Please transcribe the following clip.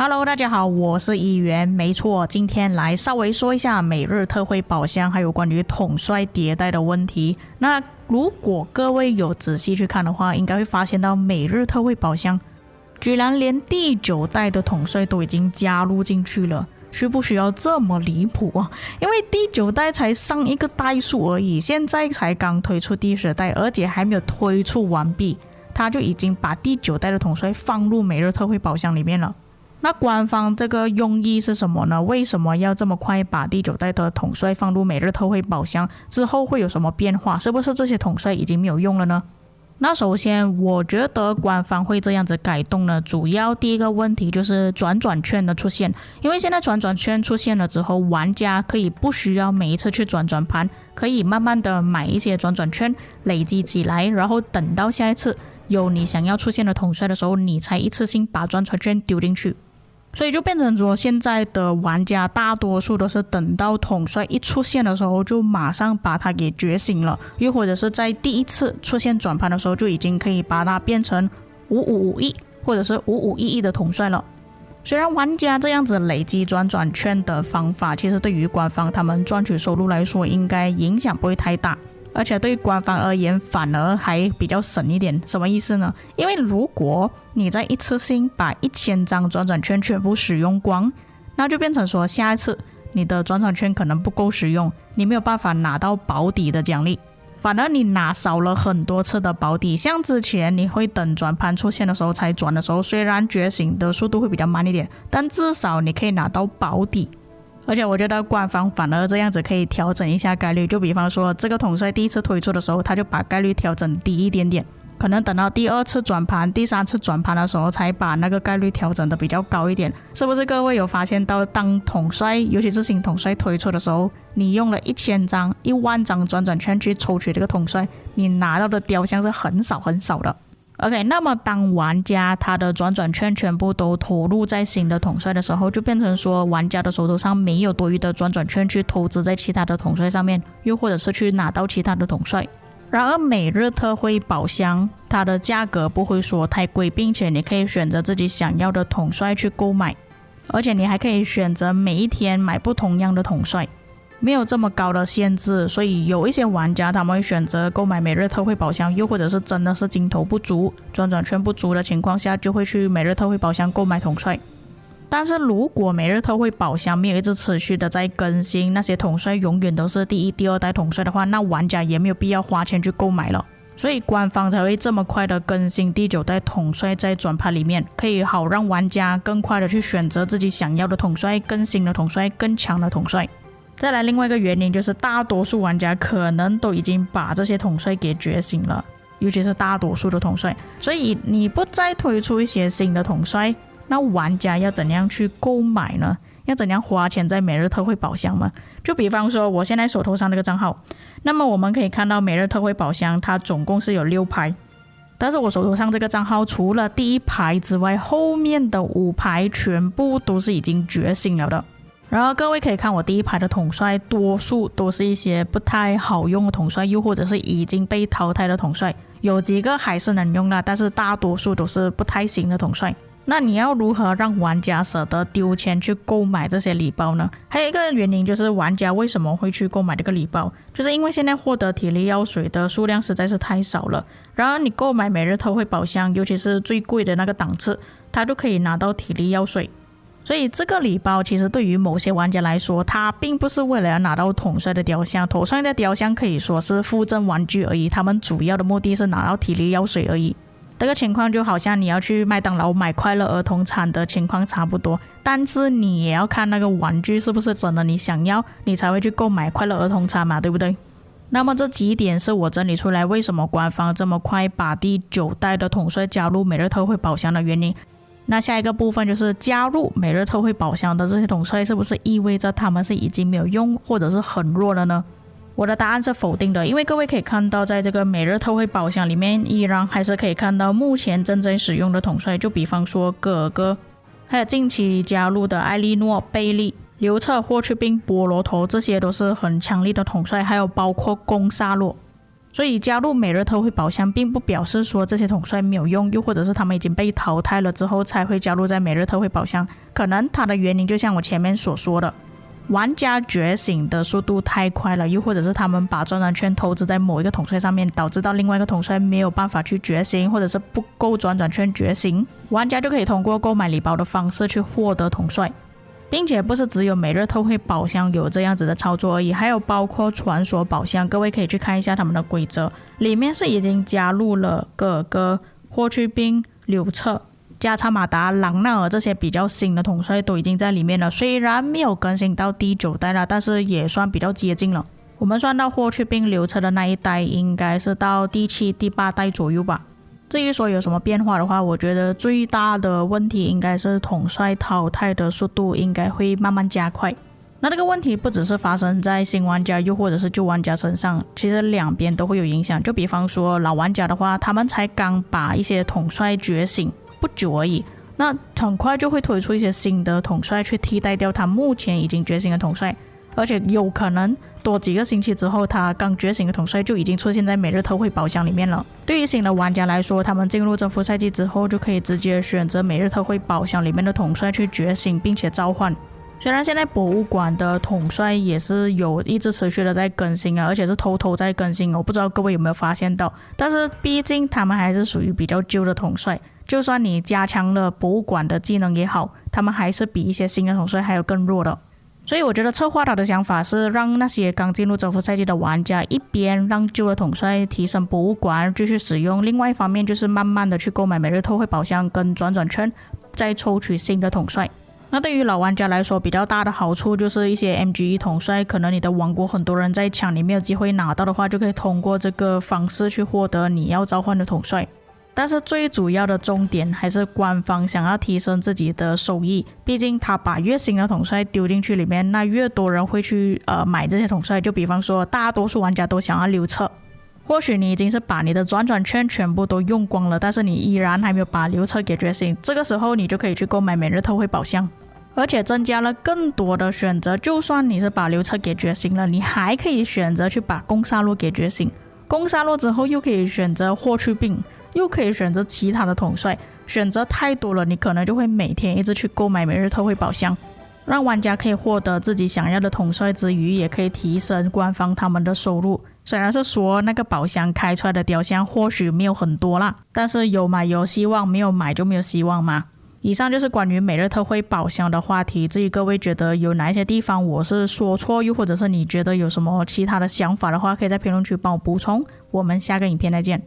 Hello， 大家好，我是议员。没错，今天来稍微说一下每日特惠宝箱，还有关于统帅迭代的问题。那如果各位有仔细去看的话，应该会发现到每日特惠宝箱居然连第9代的统帅都已经加入进去了，需不需要这么离谱啊？因为第9代才上一个代数而已，现在才刚推出第10代，而且还没有推出完毕，他就已经把第9代的统帅放入每日特惠宝箱里面了。那官方这个用意是什么呢？为什么要这么快把第9代的统帅放入每日特惠宝箱？之后会有什么变化？是不是这些统帅已经没有用了呢？那首先我觉得官方会这样子改动呢，主要第一个问题就是转转券的出现。因为现在转转券出现了之后，玩家可以不需要每一次去转转盘，可以慢慢的买一些转转券累积起来，然后等到下一次有你想要出现的统帅的时候，你才一次性把转转券丢进去。所以就变成说，现在的玩家大多数都是等到统帅一出现的时候，就马上把它给觉醒了，又或者是在第一次出现转盘的时候，就已经可以把它变成5551或者是5511的统帅了。虽然玩家这样子累积转转券的方法，其实对于官方他们赚取收入来说，应该影响不会太大。而且对官方而言反而还比较省一点。什么意思呢？因为如果你在一次性把1000张转转券全部使用光，那就变成说下一次你的转转券可能不够使用，你没有办法拿到保底的奖励，反而你拿少了很多次的保底。像之前你会等转盘出现的时候才转的时候，虽然觉醒的速度会比较慢一点，但至少你可以拿到保底。而且我觉得官方反而这样子可以调整一下概率，就比方说这个统帅第一次推出的时候，他就把概率调整低一点点，可能等到第2次转盘、第3次转盘的时候才把那个概率调整的比较高一点。是不是各位有发现到，当统帅尤其是新统帅推出的时候，你用了1000张、10000张转转圈去抽取这个统帅，你拿到的雕像是很少很少的。OK， 那么当玩家他的转转券全部都投入在新的统帅的时候，就变成说玩家的手头上没有多余的转转券去投资在其他的统帅上面，又或者是去拿到其他的统帅。然而每日特惠宝箱它的价格不会说太贵，并且你可以选择自己想要的统帅去购买，而且你还可以选择每一天买不同样的统帅，没有这么高的限制。所以有一些玩家他们会选择购买每日特惠宝箱，又或者是真的是金头不足、转转圈不足的情况下，就会去每日特惠宝箱购买统帅。但是如果每日特惠宝箱没有一直持续的在更新，那些统帅永远都是第1、第2代统帅的话，那玩家也没有必要花钱去购买了。所以官方才会这么快的更新第9代统帅在转盘里面，可以好让玩家更快的去选择自己想要的统帅、更新的统帅、更强的统帅。再来另外一个原因就是大多数玩家可能都已经把这些统帅给觉醒了，尤其是大多数的统帅，所以你不再推出一些新的统帅，那玩家要怎样去购买呢？要怎样花钱在每日特惠宝箱吗？就比方说我现在手头上这个账号，那么我们可以看到每日特惠宝箱它总共是有6排，但是我手头上这个账号除了第1排之外，后面的5排全部都是已经觉醒了的。然后各位可以看我第1排的统帅，多数都是一些不太好用的统帅，又或者是已经被淘汰的统帅，有几个还是能用的，但是大多数都是不太行的统帅。那你要如何让玩家舍得丢钱去购买这些礼包呢？还有一个原因就是玩家为什么会去购买这个礼包，就是因为现在获得体力药水的数量实在是太少了。然而你购买每日特惠宝箱，尤其是最贵的那个档次，它就可以拿到体力药水。所以这个礼包其实对于某些玩家来说，它并不是为了要拿到统帅的雕像，统帅的雕像可以说是附赠玩具而已，他们主要的目的是拿到体力药水而已。这个情况就好像你要去麦当劳买快乐儿童餐的情况差不多，但是你也要看那个玩具是不是真的你想要，你才会去购买快乐儿童餐嘛，对不对？那么这几点是我整理出来为什么官方这么快把第9代的统帅加入每日特惠宝箱的原因。那下一个部分就是加入每日特惠宝箱的这些统帅是不是意味着他们是已经没有用或者是很弱了呢？我的答案是否定的，因为各位可以看到在这个每日特惠宝箱里面依然还是可以看到目前正在使用的统帅，就比方说哥哥，还有近期加入的艾莉诺、贝利、刘彻、霍去病、菠萝头，这些都是很强力的统帅，还有包括攻萨洛。所以加入每日特惠宝箱并不表示说这些统帅没有用，又或者是他们已经被淘汰了之后才会加入在每日特惠宝箱。可能它的原因就像我前面所说的，玩家觉醒的速度太快了，又或者是他们把转转圈投资在某一个统帅上面，导致到另外一个统帅没有办法去觉醒，或者是不够转转圈觉醒，玩家就可以通过购买礼包的方式去获得统帅。并且不是只有每日特惠宝箱有这样子的操作而已，还有包括传说宝箱，各位可以去看一下他们的规则，里面是已经加入了哥哥、霍去病、刘彻、加查马达、朗纳尔这些比较新的统帅都已经在里面了。虽然没有更新到第9代了，但是也算比较接近了。我们算到霍去病、刘彻的那一代应该是到第7、第8代左右吧。至于说有什么变化的话，我觉得最大的问题应该是统帅淘汰的速度应该会慢慢加快。那这个问题不只是发生在新玩家又或者是旧玩家身上，其实两边都会有影响。就比方说老玩家的话，他们才刚把一些统帅觉醒不久而已，那很快就会推出一些新的统帅去替代掉他目前已经觉醒的统帅，而且有可能多几个星期之后，他刚觉醒的统帅就已经出现在每日特惠宝箱里面了。对于新的玩家来说，他们进入征服赛季之后，就可以直接选择每日特惠宝箱里面的统帅去觉醒并且召唤。虽然现在博物馆的统帅也是有一直持续的在更新啊，而且是偷偷在更新，我不知道各位有没有发现到，但是毕竟他们还是属于比较旧的统帅，就算你加强了博物馆的技能也好，他们还是比一些新的统帅还有更弱的。所以我觉得策划他的想法是让那些刚进入征服赛季的玩家一边让旧的统帅提升博物馆继续使用，另外一方面就是慢慢的去购买每日特惠宝箱跟转转圈，再抽取新的统帅。那对于老玩家来说，比较大的好处就是一些 MGE 统帅，可能你的王国很多人在抢，你没有机会拿到的话，就可以通过这个方式去获得你要召唤的统帅。但是最主要的重点还是官方想要提升自己的收益，毕竟他把越新的统帅丢进去里面，那越多人会去买这些统帅。就比方说大多数玩家都想要刘彻，或许你已经是把你的转转圈全部都用光了，但是你依然还没有把刘彻给觉醒，这个时候你就可以去购买每日特惠宝箱，而且增加了更多的选择。就算你是把刘彻给觉醒了，你还可以选择去把攻杀戮给觉醒，攻杀戮之后又可以选择霍去病，又可以选择其他的统帅，选择太多了，你可能就会每天一直去购买每日特惠宝箱，让玩家可以获得自己想要的统帅之余，也可以提升官方他们的收入。虽然是说那个宝箱开出来的雕像或许没有很多啦，但是有买有希望，没有买就没有希望嘛。以上就是关于每日特惠宝箱的话题，至于各位觉得有哪一些地方我是说错，又或者是你觉得有什么其他的想法的话，可以在评论区帮我补充。我们下个影片再见。